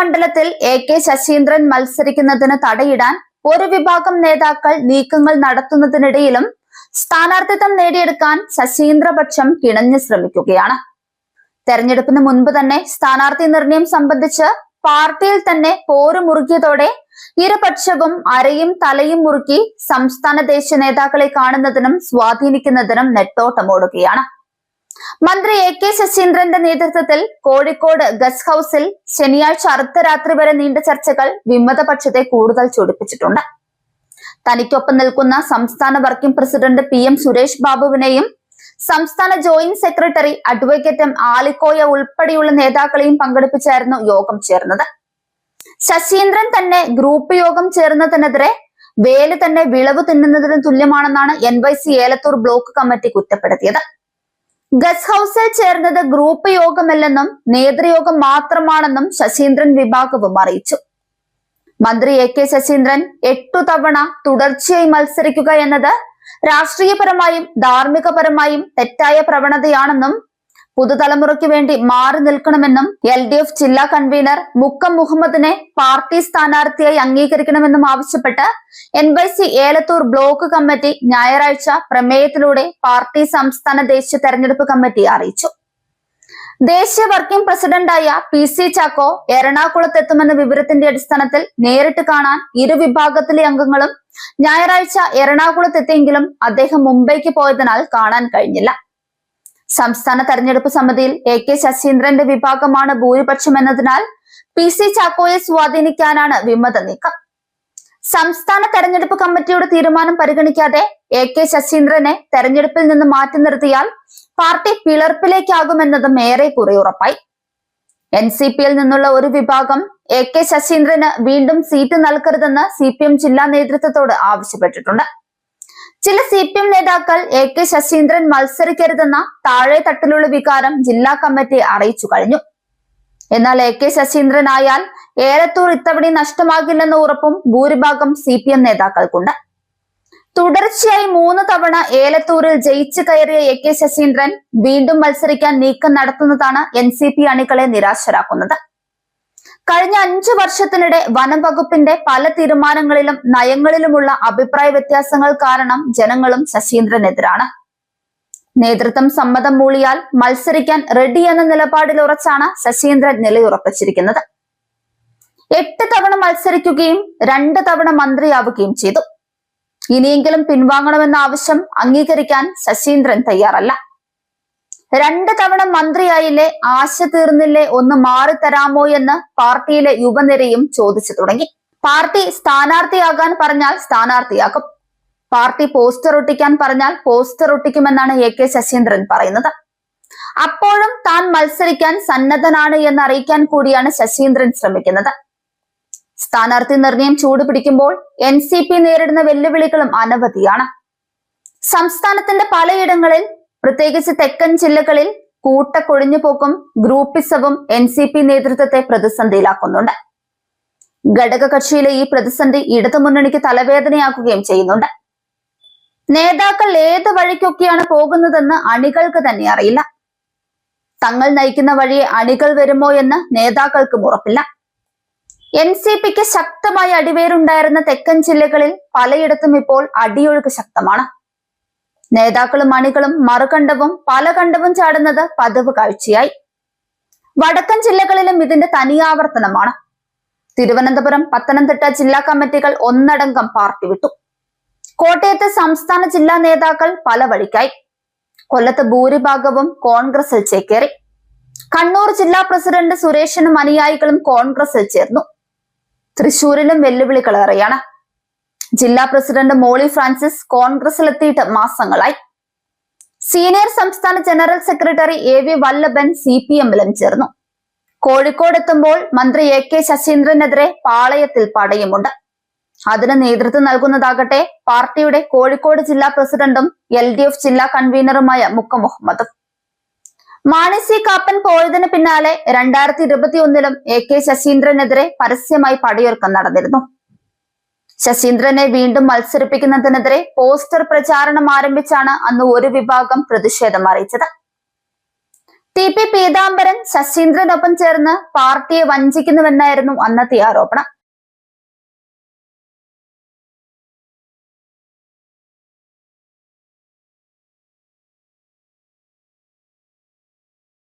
മണ്ഡലത്തിൽ കെ ശശീന്ദ്രൻ മത്സരിക്കുന്നതിന് തടയിടാൻ ഒരു വിഭാഗം നേതാക്കൾ നീക്കങ്ങൾ നടത്തുന്നതിനിടയിലും സ്ഥാനാർത്ഥിത്വം നേടിയെടുക്കാൻ ശശീന്ദ്രപക്ഷം കിണഞ്ഞു ശ്രമിക്കുകയാണ്. തെരഞ്ഞെടുപ്പിന് മുൻപ് തന്നെ സ്ഥാനാർത്ഥി നിർണയം സംബന്ധിച്ച് പാർട്ടിയിൽ തന്നെ പോരുമുറുകിയതോടെ ഇരുപക്ഷവും അരയും തലയും മുറുക്കി സംസ്ഥാന ദേശീയ നേതാക്കളെ കാണുന്നതിനും സ്വാധീനിക്കുന്നതിനും നെട്ടോട്ടമോടുകയാണ്. മന്ത്രി കെ ശശീന്ദ്രന്റെ നേതൃത്വത്തിൽ കോഴിക്കോട് ഗസ്റ്റ് ഹൌസിൽ ശനിയാഴ്ച അർദ്ധരാത്രി വരെ നീണ്ട ചർച്ചകൾ വിമതപക്ഷത്തെ കൂടുതൽ ചൊടിപ്പിച്ചിട്ടുണ്ട്. തനിക്കൊപ്പം നിൽക്കുന്ന സംസ്ഥാന വർക്കിംഗ് പ്രസിഡന്റ് PM സുരേഷ് ബാബുവിനെയും സംസ്ഥാന joint secretary advocate M Alikoya ഉൾപ്പെടെയുള്ള നേതാക്കളെയും പങ്കെടുപ്പിച്ചായിരുന്നു യോഗം ചേർന്നത്. ശശീന്ദ്രൻ തന്നെ ഗ്രൂപ്പ് യോഗം ചേർന്നതിനെതിരെ വേല് തന്നെ വിളവ് തിന്നുന്നതിന് തുല്യമാണെന്നാണ് NYC ഏലത്തൂർ ബ്ലോക്ക് കമ്മിറ്റി കുറ്റപ്പെടുത്തിയത്. ഗസ്റ്റ് ഹൌസിൽ ചേർന്നത് ഗ്രൂപ്പ് യോഗമല്ലെന്നും നേതൃയോഗം മാത്രമാണെന്നും ശശീന്ദ്രൻ വിഭാഗവും അറിയിച്ചു. മന്ത്രി കെ ശശീന്ദ്രൻ 8 തവണ തുടർച്ചയായി മത്സരിക്കുക എന്നത് രാഷ്ട്രീയപരമായും ധാർമ്മികപരമായും തെറ്റായ പ്രവണതയാണെന്നും പുതുതലമുറയ്ക്ക് വേണ്ടി മാറി നിൽക്കണമെന്നും LDF ജില്ലാ കൺവീനർ മുക്കം മുഹമ്മദിനെ പാർട്ടി സ്ഥാനാർത്ഥിയായി അംഗീകരിക്കണമെന്നും ആവശ്യപ്പെട്ട് NYC ഏലത്തൂർ ബ്ലോക്ക് കമ്മിറ്റി ഞായറാഴ്ച പ്രമേയത്തിലൂടെ പാർട്ടി സംസ്ഥാന ദേശീയ തെരഞ്ഞെടുപ്പ് കമ്മിറ്റി അറിയിച്ചു. ദേശീയ വർക്കിംഗ് പ്രസിഡന്റായ PC ചാക്കോ എറണാകുളത്തെത്തുമെന്ന വിവരത്തിന്റെ അടിസ്ഥാനത്തിൽ നേരിട്ട് കാണാൻ ഇരുവിഭാഗത്തിലെ അംഗങ്ങളും ഞായറാഴ്ച എറണാകുളത്തെത്തിയെങ്കിലും അദ്ദേഹം മുംബൈക്ക് പോയതിനാൽ കാണാൻ കഴിഞ്ഞില്ല. സംസ്ഥാന തെരഞ്ഞെടുപ്പ് സമിതിയിൽ കെ ശശീന്ദ്രന്റെ വിഭാഗമാണ് ഭൂരിപക്ഷം എന്നതിനാൽ PC ചാക്കോയെ സ്വാധീനിക്കാനാണ് വിമത നീക്കം. സംസ്ഥാന തെരഞ്ഞെടുപ്പ് കമ്മിറ്റിയുടെ തീരുമാനം പരിഗണിക്കാതെ കെ ശശീന്ദ്രനെ തെരഞ്ഞെടുപ്പിൽ നിന്ന് മാറ്റി നിർത്തിയാൽ പാർട്ടി പിളർപ്പിലേക്കാകുമെന്നതും ഏറെക്കുറെ ഉറപ്പായി. NCPയിൽ നിന്നുള്ള ഒരു വിഭാഗം കെ ശശീന്ദ്രന് വീണ്ടും സീറ്റ് നൽകരുതെന്ന് CPM ജില്ലാ നേതൃത്വത്തോട് ആവശ്യപ്പെട്ടിട്ടുണ്ട്. ചില CPM നേതാക്കൾ കെ ശശീന്ദ്രൻ മത്സരിക്കരുതെന്ന താഴെ തട്ടിലുള്ള വികാരം ജില്ലാ കമ്മിറ്റി അറിയിച്ചു കഴിഞ്ഞു. എന്നാൽ കെ ശശീന്ദ്രനായാൽ ഏലത്തൂർ ഇത്തവണ നഷ്ടമാകില്ലെന്ന ഉറപ്പും ഭൂരിഭാഗം CPM നേതാക്കൾക്കുണ്ട്. തുടർച്ചയായി 3 തവണ ഏലത്തൂരിൽ ജയിച്ചു കയറിയ കെ ശശീന്ദ്രൻ വീണ്ടും മത്സരിക്കാൻ നീക്കം നടത്തുന്നതാണ് NCP അണികളെ നിരാശരാക്കുന്നത്. കഴിഞ്ഞ 5 വർഷത്തിനിടെ വനം വകുപ്പിന്റെ പല തീരുമാനങ്ങളിലും നയങ്ങളിലുമുള്ള അഭിപ്രായ വ്യത്യാസങ്ങൾ കാരണം ജനങ്ങളും ശശീന്ദ്രനെതിരാണ്. നേതൃത്വം സമ്മതം മൂളിയാൽ മത്സരിക്കാൻ റെഡി എന്ന നിലപാടിൽ ഉറച്ചാണ് ശശീന്ദ്രൻ നിലയുറപ്പിച്ചിരിക്കുന്നത്. 8 തവണ മത്സരിക്കുകയും 2 തവണ മന്ത്രിയാവുകയും ചെയ്തു. ഇനിയെങ്കിലും പിൻവാങ്ങണമെന്ന ആവശ്യം അംഗീകരിക്കാൻ ശശീന്ദ്രൻ തയ്യാറല്ല. 2 തവണ മന്ത്രിയായില്ലേ, ആശ തീർന്നില്ലേ, ഒന്ന് മാറിത്തരാമോ എന്ന് പാർട്ടിയിലെ യുവനിരയും ചോദിച്ചു തുടങ്ങി. പാർട്ടി സ്ഥാനാർത്ഥിയാകാൻ പറഞ്ഞാൽ സ്ഥാനാർത്ഥിയാകും, പാർട്ടി പോസ്റ്റർ ഒട്ടിക്കാൻ പറഞ്ഞാൽ പോസ്റ്റർ ഒട്ടിക്കുമെന്നാണ് കെ ശശീന്ദ്രൻ പറയുന്നത്. അപ്പോഴും താൻ മത്സരിക്കാൻ സന്നദ്ധനാണ് എന്ന് അറിയിക്കാൻ കൂടിയാണ് ശശീന്ദ്രൻ ശ്രമിക്കുന്നത്. സ്ഥാനാർത്ഥി നിർണയം ചൂടുപിടിക്കുമ്പോൾ NCP നേരിടുന്ന വെല്ലുവിളികളും അനവധിയാണ്. സംസ്ഥാനത്തിന്റെ പലയിടങ്ങളിൽ പ്രത്യേകിച്ച് തെക്കൻ ജില്ലകളിൽ കൂട്ടക്കൊഴിഞ്ഞുപോക്കും ഗ്രൂപ്പിസവും NCP നേതൃത്വത്തെ പ്രതിസന്ധിയിലാക്കുന്നുണ്ട്. ഘടകകക്ഷിയിലെ ഈ പ്രതിസന്ധി ഇടതുമുന്നണിക്ക് തലവേദനയാക്കുകയും ചെയ്യുന്നുണ്ട്. നേതാക്കൾ ഏത് വഴിക്കൊക്കെയാണ് പോകുന്നതെന്ന് അണികൾക്ക് തന്നെ അറിയില്ല. തങ്ങൾ നയിക്കുന്ന വഴിയെ അണികൾ വരുമോ എന്ന് നേതാക്കൾക്കും ഉറപ്പില്ല. NCPക്ക് ശക്തമായ അടിവേരുണ്ടായിരുന്ന തെക്കൻ ജില്ലകളിൽ പലയിടത്തും ഇപ്പോൾ അടിയൊഴുക്ക് ശക്തമാണ്. നേതാക്കളും അണികളും മറുകണ്ഠവും പല കണ്ഠവും ചാടുന്നത് പതിവ് കാഴ്ചയായി. വടക്കൻ ജില്ലകളിലും ഇതിന്റെ തനിയാവർത്തനമാണ്. തിരുവനന്തപുരം, പത്തനംതിട്ട ജില്ലാ കമ്മിറ്റികൾ ഒന്നടങ്കം പാർട്ടി വിട്ടു. കോട്ടയത്ത് സംസ്ഥാന ജില്ലാ നേതാക്കൾ പല വഴിക്കായി. കൊല്ലത്ത് ഭൂരിഭാഗവും കോൺഗ്രസിൽ ചേക്കേറി. കണ്ണൂർ ജില്ലാ പ്രസിഡന്റ് സുരേഷനും അനുയായികളും കോൺഗ്രസിൽ ചേർന്നു. തൃശൂരിലും വെല്ലുവിളികളേറെയാണ്. ജില്ലാ പ്രസിഡന്റ് മോളി ഫ്രാൻസിസ് കോൺഗ്രസിലെത്തിയിട്ട് മാസങ്ങളായി. സീനിയർ സംസ്ഥാന ജനറൽ സെക്രട്ടറി AV വല്ലഭൻ CPMലും ചേർന്നു. കോഴിക്കോട് എത്തുമ്പോൾ മന്ത്രി കെ ശശീന്ദ്രനെതിരെ പാളയത്തിൽ പടയുമുണ്ട്. അതിന് നേതൃത്വം നൽകുന്നതാകട്ടെ പാർട്ടിയുടെ കോഴിക്കോട് ജില്ലാ പ്രസിഡന്റും LDF ജില്ലാ കൺവീനറുമായ മുക്കം മുഹമ്മദും. മാണി സി കാപ്പൻ പോയതിന് പിന്നാലെ 2021ലും കെ ശശീന്ദ്രനെതിരെ പരസ്യമായി പടയൊരുക്കം നടന്നിരുന്നു. ശശീന്ദ്രനെ വീണ്ടും മത്സരിപ്പിക്കുന്നതിനെതിരെ പോസ്റ്റർ പ്രചാരണം ആരംഭിച്ചാണ് അന്ന് ഒരു വിഭാഗം പ്രതിഷേധം അറിയിച്ചത്. ടി പി പീതാംബരൻ ശശീന്ദ്രനൊപ്പം ചേർന്ന് പാർട്ടിയെ വഞ്ചിക്കുന്നുവെന്നായിരുന്നു അന്നത്തെ ആരോപണം.